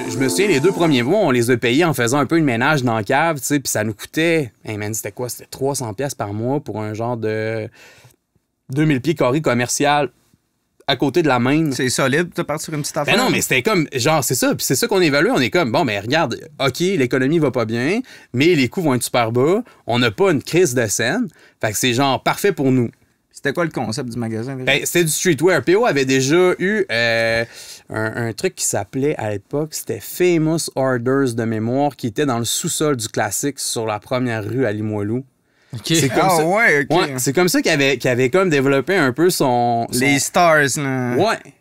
je me souviens, les 2 premiers mois, on les a payés en faisant un peu de ménage dans la cave, tu sais, puis ça nous coûtait, hey man, c'était quoi? C'était 300$ par mois pour un genre de 2000 pieds carrés commercial à côté de la Maine. C'est solide, tu partir sur une petite affaire. Ben non, mais c'était comme, genre, c'est ça. Puis c'est ça qu'on évalue. On est comme, bon, ben regarde, OK, l'économie va pas bien, mais les coûts vont être super bas. On n'a pas une crise de scène. Fait que c'est genre parfait pour nous. C'était quoi le concept du magasin? Ben, c'était du streetwear. PO avait déjà eu un truc qui s'appelait, à l'époque, c'était Famous Orders de mémoire, qui était dans le sous-sol du Classique sur la première rue à Limoilou. OK. C'est comme ça. Ouais, OK. Ouais, c'est comme ça qu'il avait comme développé un peu Les stars, là.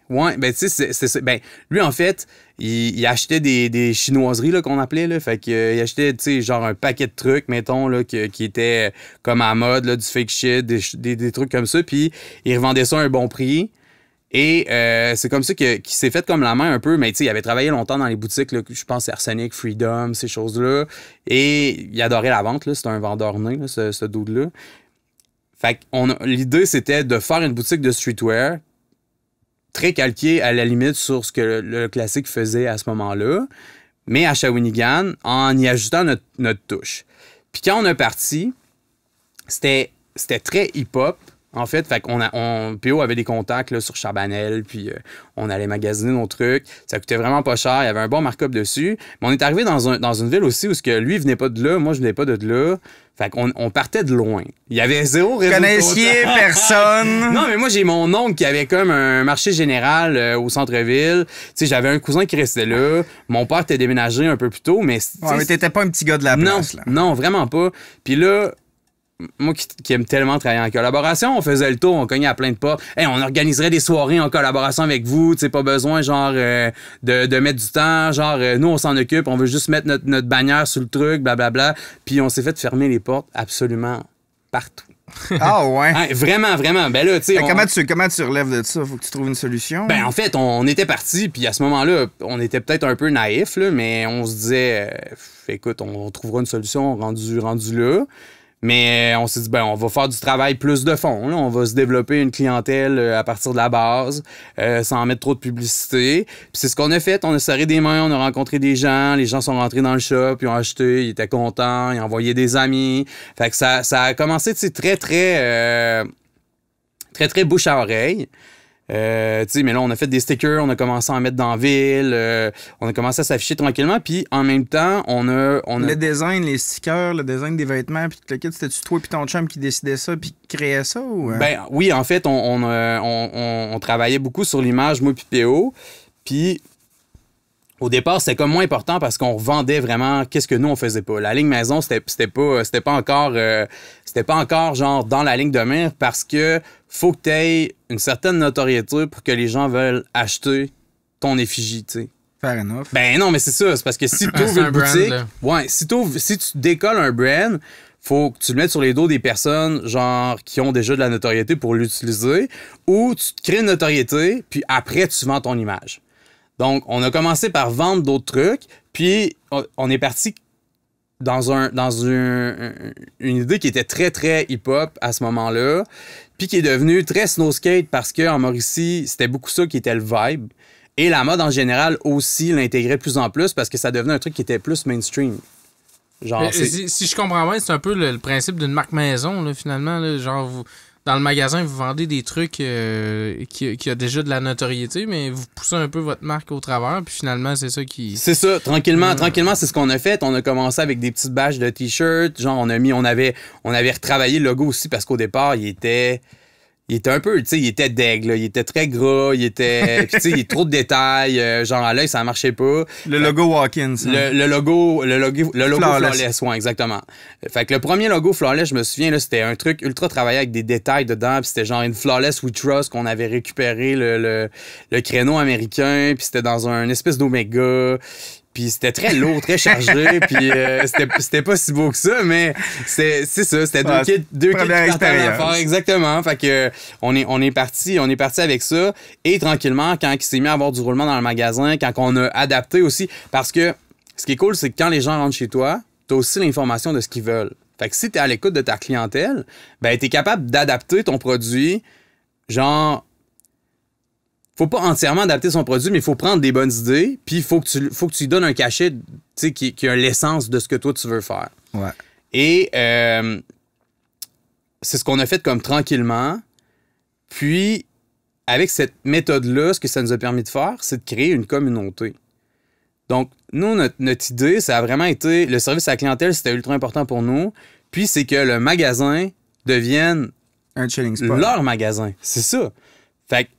Ouais. Ben, tu sais, ben, lui, en fait, il achetait des chinoiseries, là, qu'on appelait, là. Fait qu'il achetait, tu sais, genre un paquet de trucs, mettons, là, qui étaient comme à mode, là, du fake shit, des trucs comme ça. Puis il revendait ça à un bon prix. Et c'est comme ça qu'il s'est fait comme la main un peu. Mais tu sais, il avait travaillé longtemps dans les boutiques, là, je pense Arsenic, Freedom, ces choses-là. Et il adorait la vente, là. C'était un vendeur né, là, ce dude-là. Fait que l'idée, c'était de faire une boutique de streetwear très calquée, à la limite, sur ce que le Classique faisait à ce moment-là, mais à Shawinigan, en y ajoutant notre touche. Puis quand on a parti, c'était très hip-hop. En fait, PO avait des contacts là, sur Chabanel, puis on allait magasiner nos trucs. Ça coûtait vraiment pas cher, il y avait un bon markup dessus. Mais on est arrivé dans une ville aussi où lui venait pas de là, moi je venais pas de là. Fait qu'on partait de loin. Il y avait zéro réseau. Connaissiez personne. Non, mais moi, j'ai mon oncle qui avait comme un marché général au centre-ville. Tu sais, j'avais un cousin qui restait là. Mon père était déménagé un peu plus tôt, mais... Ouais, mais t'étais pas un petit gars de la place, là. Non, vraiment pas. Puis là... Moi qui aime tellement travailler en collaboration, on faisait le tour, on cognait à plein de portes. Hey, on organiserait des soirées en collaboration avec vous, tu sais, pas besoin genre de mettre du temps, genre nous on s'en occupe, on veut juste mettre notre bannière sur le truc, blablabla. Puis on s'est fait fermer les portes absolument partout. Ah ouais? Hey, vraiment. Ben là, tu sais. Comment tu relèves de ça? Faut que tu trouves une solution? Ben en fait, on était parti, puis à ce moment-là, on était peut-être un peu naïf, là, mais on se disait, écoute, on trouvera une solution rendu là. Mais on s'est dit, ben, on va faire du travail plus de fond. Là. On va se développer une clientèle à partir de la base, sans mettre trop de publicité. Puis c'est ce qu'on a fait. On a serré des mains, on a rencontré des gens. Les gens sont rentrés dans le shop, ils ont acheté, ils étaient contents, ils ont envoyé des amis. Fait que ça a commencé, tu sais, très bouche à oreille. Mais là, on a fait des stickers, on a commencé à en mettre dans la ville, on a commencé à s'afficher tranquillement, puis en même temps, on a... Le design, les stickers, le design des vêtements, puis tout le kit, c'était-tu toi et ton chum qui décidait ça, puis qui créait ça, ou... Ben oui, en fait, on travaillait beaucoup sur l'image, moi puis PO, puis... Au départ, c'était comme moins important parce qu'on revendait vraiment qu'est-ce que nous, on faisait pas. La ligne maison, c'était pas encore genre dans la ligne de mire parce que faut que tu aies une certaine notoriété pour que les gens veulent acheter ton effigie, tu sais. Fair enough. Ben non, mais c'est ça. C'est parce que si tu ouvres une boutique... Ouais, si tu décolles un brand, faut que tu le mettes sur les dos des personnes genre qui ont déjà de la notoriété pour l'utiliser ou tu te crées une notoriété, puis après, tu vends ton image. Donc, on a commencé par vendre d'autres trucs, puis on est parti dans une idée qui était très, très hip-hop à ce moment-là, puis qui est devenue très snowskate parce qu'en Mauricie, c'était beaucoup ça qui était le vibe. Et la mode en général aussi l'intégrait de plus en plus parce que ça devenait un truc qui était plus mainstream. Genre, si je comprends bien, c'est un peu le principe d'une marque maison, là, finalement. Là, genre, dans le magasin, vous vendez des trucs qui a déjà de la notoriété, mais vous poussez un peu votre marque au travers, puis finalement, c'est ça qui... C'est ça. Tranquillement, c'est ce qu'on a fait. On a commencé avec des petites badges de t-shirts. Genre, on avait retravaillé le logo aussi parce qu'au départ, il était un peu, tu sais, il était deg, là. Il était très gras, puis tu sais, il y a trop de détails. Genre, à l'œil, ça marchait pas. Le logo Watkins. Le logo Flawless. Flawless, ouais, exactement. Fait que le premier logo Flawless, je me souviens, là, c'était un truc ultra travaillé avec des détails dedans, puis c'était genre une Flawless We Trust qu'on avait récupéré le créneau américain, puis c'était dans un espèce d'Oméga. Puis c'était très lourd, très chargé, puis c'était pas si beau que ça, mais c'est ça, c'était deux kits à faire, exactement. Fait que on est parti avec ça, et tranquillement, quand il s'est mis à avoir du roulement dans le magasin, quand on a adapté aussi, parce que ce qui est cool, c'est que quand les gens rentrent chez toi, t'as aussi l'information de ce qu'ils veulent. Fait que si t'es à l'écoute de ta clientèle, ben t'es capable d'adapter ton produit, genre... faut pas entièrement adapter son produit, mais il faut prendre des bonnes idées, puis il faut que tu lui donnes un cachet, tu sais, qui a l'essence de ce que toi, tu veux faire. Ouais. Et c'est ce qu'on a fait comme tranquillement. Puis, avec cette méthode-là, ce que ça nous a permis de faire, c'est de créer une communauté. Donc, nous, notre idée, ça a vraiment été... Le service à la clientèle, c'était ultra important pour nous. Puis, c'est que le magasin devienne Un chilling spot. leur magasin. C'est ça. Fait que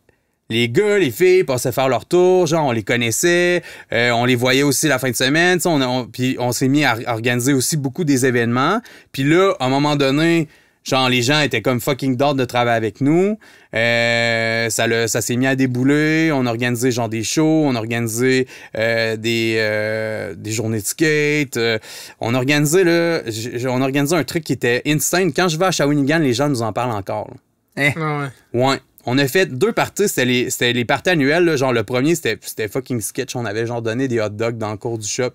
les gars, les filles passaient faire leur tour, genre on les connaissait, on les voyait aussi la fin de semaine, puis on s'est mis à organiser aussi beaucoup des événements. Puis là, à un moment donné, genre les gens étaient comme fucking d'ordre de travailler avec nous. Ça s'est mis à débouler. On a organisé genre des shows, on a organisé des journées de skate. On a organisé un truc qui était insane. Quand je vais à Shawinigan, les gens nous en parlent encore. Ouais. Ouais. On a fait 2 parties, c'était les parties annuelles. Là. Genre, le premier, c'était fucking sketch. On avait genre donné des hot dogs dans le cours du shop.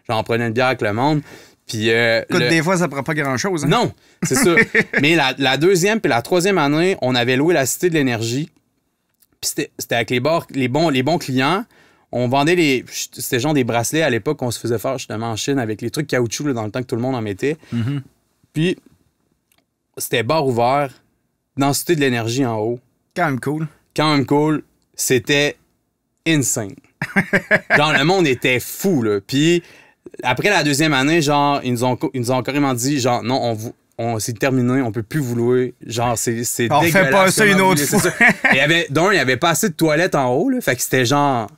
Genre, on prenait une bière avec le monde. Puis, Écoute, des fois, ça prend pas grand-chose. Hein? Non, c'est ça. Mais la deuxième puis la troisième année, on avait loué la Cité de l'Énergie. Puis c'était avec les bons clients. On vendait c'était genre des bracelets à l'époque qu'on se faisait faire justement en Chine avec les trucs caoutchouc là, dans le temps que tout le monde en mettait. Mm-hmm. Puis, c'était bar ouvert dans la Cité de l'Énergie en haut. Quand même cool. Quand même cool, c'était insane. Genre, le monde était fou, là. Puis, après la deuxième année, genre, ils nous ont carrément dit, genre, non, c'est terminé, on peut plus vous louer. Genre, c'est On dégueulasse. fait pas ça une autre fois. Il y avait pas assez de toilettes en haut, là. Fait que c'était genre...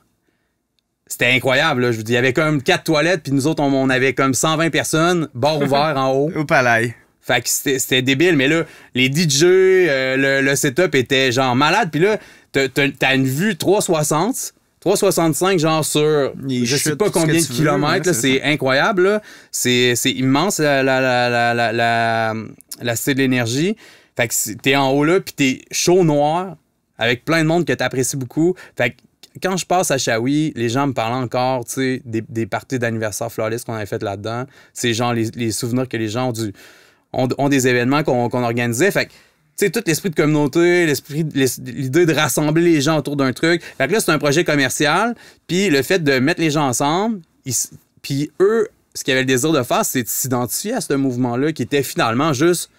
C'était incroyable, là. Je vous dis, il y avait comme 4 toilettes, puis nous autres, on avait comme 120 personnes, bar ouvert en haut. Au palais. Fait que c'était débile, mais là, les DJ, le setup était genre malade. Puis là, t'as une vue 365, genre sur je sais pas combien de kilomètres. Là, c'est incroyable. Là. C'est immense, la Cité de l'Énergie. Fait que t'es en haut là, puis t'es chaud noir, avec plein de monde que t'apprécies beaucoup. Fait que quand je passe à Shawi, les gens me parlent encore, tu sais, des parties d'anniversaire Flawless qu'on avait faites là-dedans. C'est genre les souvenirs que les gens ont des événements qu'on organisait. Fait que, tu sais, tout l'esprit de communauté, l'idée de rassembler les gens autour d'un truc. Fait que là, c'est un projet commercial. Puis le fait de mettre les gens ensemble, puis eux, ce qu'ils avaient le désir de faire, c'est de s'identifier à ce mouvement-là qui était finalement juste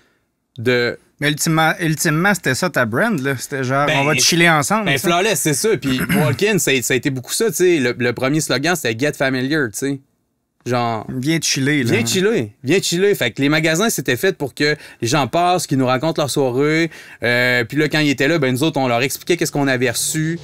de... Mais ultimement, c'était ça ta brand, là. C'était genre, on va chiller ensemble. Ben, Flawless, c'est ça. Puis Walk-In, ça a été beaucoup ça, tu sais. Le premier slogan, c'était Get Familiar, tu sais. Genre... Viens chiller, là. Viens chiller. Fait que les magasins, c'était fait pour que les gens passent, qu'ils nous racontent leur soirée. Puis là, quand ils étaient là, ben nous autres, on leur expliquait qu'est-ce qu'on avait reçu.